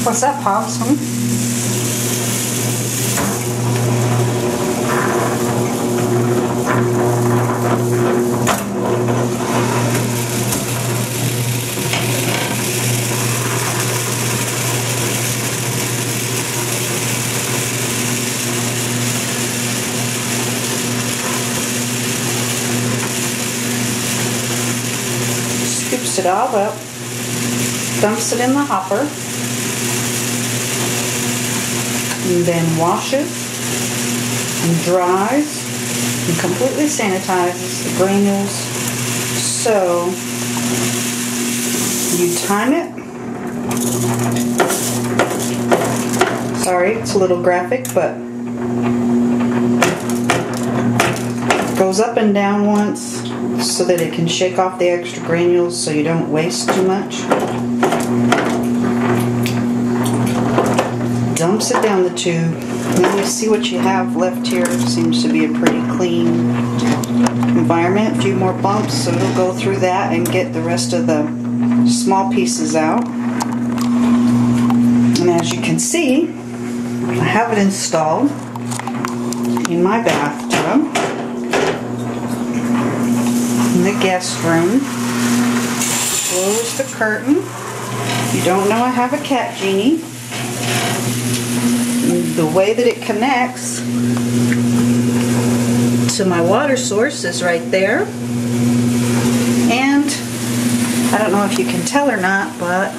What's that, Possum? Scoops it all up, dumps it in the hopper, and then washes and dries and completely sanitizes the granules. So you time it. Sorry, it's a little graphic, but goes up and down once so that it can shake off the extra granules so you don't waste too much. Dumps it down the tube. And then you see what you have left here. Seems to be a pretty clean environment. A few more bumps, so it'll go through that and get the rest of the small pieces out. And as you can see, I have it installed in my bathtub, in the guest room. Close the curtain. If you don't know, I have a Cat Genie. The way that it connects to my water source is right there. And I don't know if you can tell or not, but